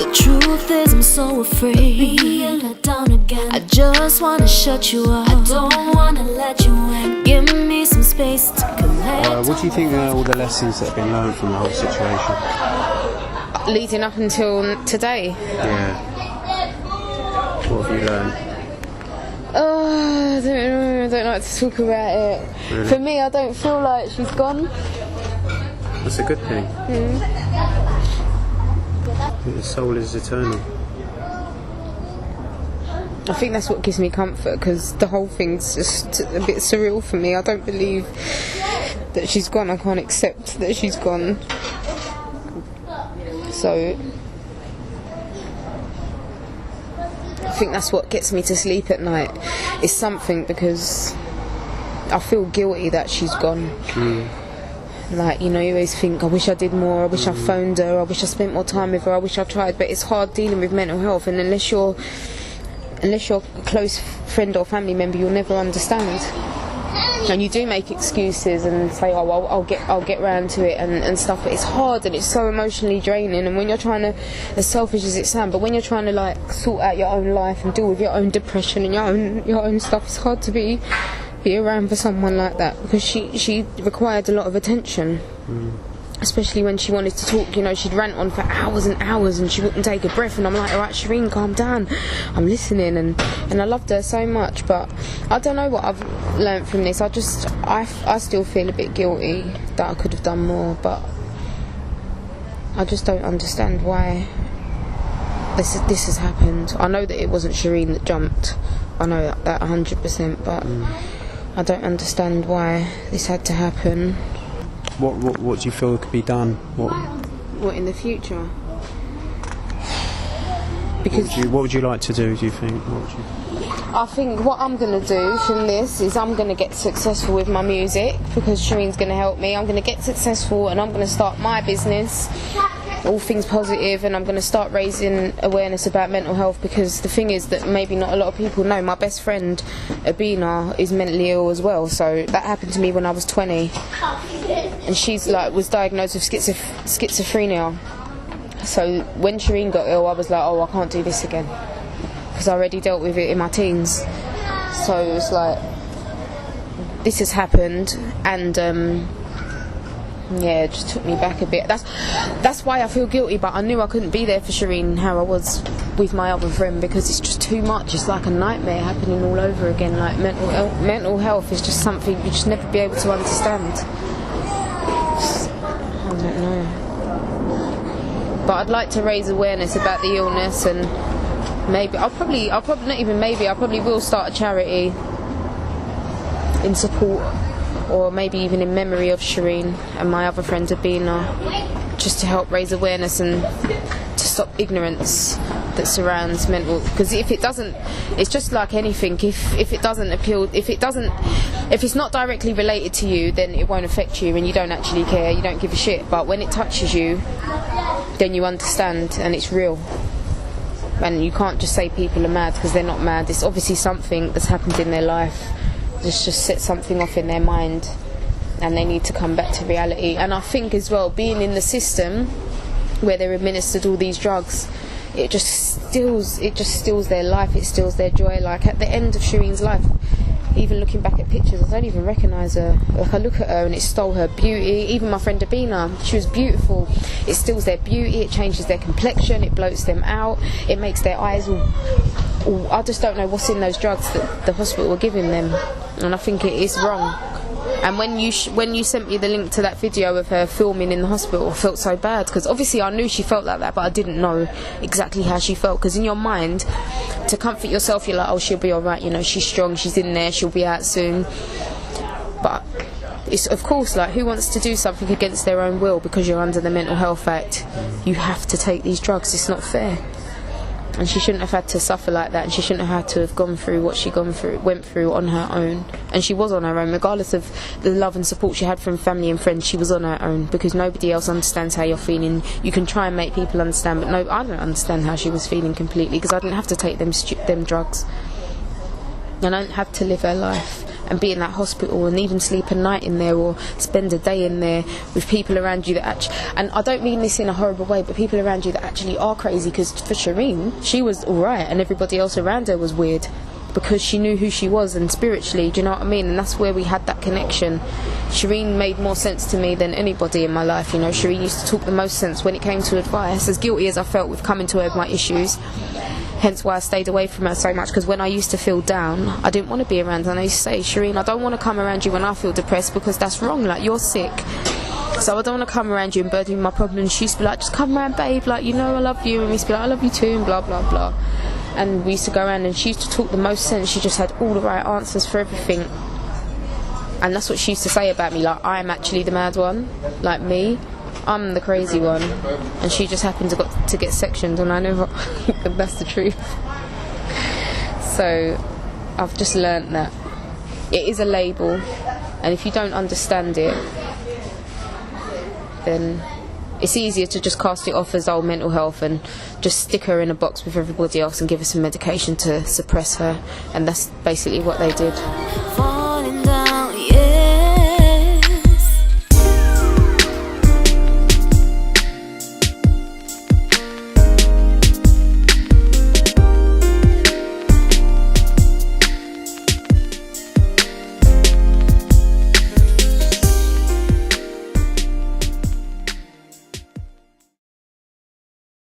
The truth is I'm so afraid being let down again. I just wanna shut you up, I don't wanna let you in. Give me some space to collect. What do you think are all the lessons that have been learned from the whole situation? Leading up until today? Yeah. What have you learned? I don't know, I don't like to talk about it. Really? For me, I don't feel like she's gone. That's a good thing. The soul is eternal. I think that's what gives me comfort, because the whole thing's just a bit surreal for me. I don't believe that she's gone. I can't accept that she's gone. So I think that's what gets me to sleep at night. It's something, because I feel guilty that she's gone. Like, you know, you always think, I wish I did more, I wish I phoned her, I wish I spent more time with her, I wish I tried. But it's hard dealing with mental health, and unless you're a close friend or family member, you'll never understand. And you do make excuses and say, oh, well, I'll get round to it and stuff, but it's hard and it's so emotionally draining. And when you're trying to, as selfish as it sounds, but when you're trying to like sort out your own life and deal with your own depression and your own stuff, it's hard to be around for someone like that, because she required a lot of attention. Especially when she wanted to talk, you know, she'd rant on for hours and hours and she wouldn't take a breath, and I'm like, alright Shereen, calm down, I'm listening. And I loved her so much. But I don't know what I've learnt from this. I still feel a bit guilty that I could have done more, but I just don't understand why this has happened. I know that it wasn't Shereen that jumped, I know that 100%, but I don't understand why this had to happen. What do you feel could be done? What in the future? Because what would you like to do you think? I think what I'm going to do from this is I'm going to get successful with my music, because Shereen's going to help me. I'm going to get successful and I'm going to start my business, all things positive, and I'm going to start raising awareness about mental health, because the thing is that maybe not a lot of people know, my best friend Abina is mentally ill as well. So that happened to me when I was 20, and she's like was diagnosed with schizophrenia. So when Shereen got ill, I was like, oh, I can't do this again, because I already dealt with it in my teens. So it's like, this has happened, and yeah, it just took me back a bit. That's why I feel guilty, but I knew I couldn't be there for Shereen how I was with my other friend, because it's just too much. It's like a nightmare happening all over again. Like mental health is just something you just never be able to understand. I don't know. But I'd like to raise awareness about the illness, and maybe I'll probably will start a charity in support, or maybe even in memory of Shereen and my other friend Abina, just to help raise awareness and to stop ignorance that surrounds mental. Because if it doesn't, it's just like anything. If it doesn't appeal, if it's not directly related to you, then it won't affect you, and you don't actually care, you don't give a shit. But when it touches you, then you understand, and it's real. And you can't just say people are mad, because they're not mad. It's obviously something that's happened in their life that's just set something off in their mind, and they need to come back to reality. And I think as well, being in the system where they're administered all these drugs, it just steals their life, it steals their joy. Like at the end of Shereen's life, even looking back at pictures, I don't even recognise her. Like I look at her and it stole her beauty. Even my friend Abina, she was beautiful. It steals their beauty, it changes their complexion, it bloats them out, it makes their eyes all I just don't know what's in those drugs that the hospital were giving them, and I think it is wrong. And when you sent me the link to that video of her filming in the hospital, I felt so bad, because obviously I knew she felt like that, but I didn't know exactly how she felt. Because in your mind, to comfort yourself, you're like, oh, she'll be alright, you know, she's strong, she's in there, she'll be out soon. But it's, of course, like, who wants to do something against their own will because you're under the Mental Health Act? You have to take these drugs, it's not fair. And she shouldn't have had to suffer like that, and she shouldn't have had to have gone through what she went through on her own. And she was on her own, regardless of the love and support she had from family and friends. She was on her own, because nobody else understands how you're feeling. You can try and make people understand, but no, I don't understand how she was feeling completely, because I didn't have to take them drugs. I don't have to live her life. and be in that hospital and even sleep a night in there or spend a day in there with people around you that actually, and I don't mean this in a horrible way, but people around you that actually are crazy, because for Shereen, she was alright and everybody else around her was weird, because she knew who she was, and spiritually, do you know what I mean? And that's where we had that connection. Shireen made more sense to me than anybody in my life, you know. Shireen used to talk the most sense when it came to advice, as guilty as I felt with coming to her with my issues. Hence why I stayed away from her so much, because when I used to feel down, I didn't want to be around her. And I used to say, Shireen, I don't want to come around you when I feel depressed, because that's wrong, like, you're sick. So I don't want to come around you and burden you with my problems. She used to be like, just come around, babe, like, you know I love you. And we used to be like, I love you too, and blah, blah, blah. And we used to go around, and she used to talk the most sense. She just had all the right answers for everything. And that's what she used to say about me, like, I'm actually the mad one, like me, I'm the crazy one, and she just happened to get sectioned, and I know that that's the truth. So I've just learnt that it is a label, and if you don't understand it, then it's easier to just cast it off as old mental health and just stick her in a box with everybody else and give her some medication to suppress her, and that's basically what they did.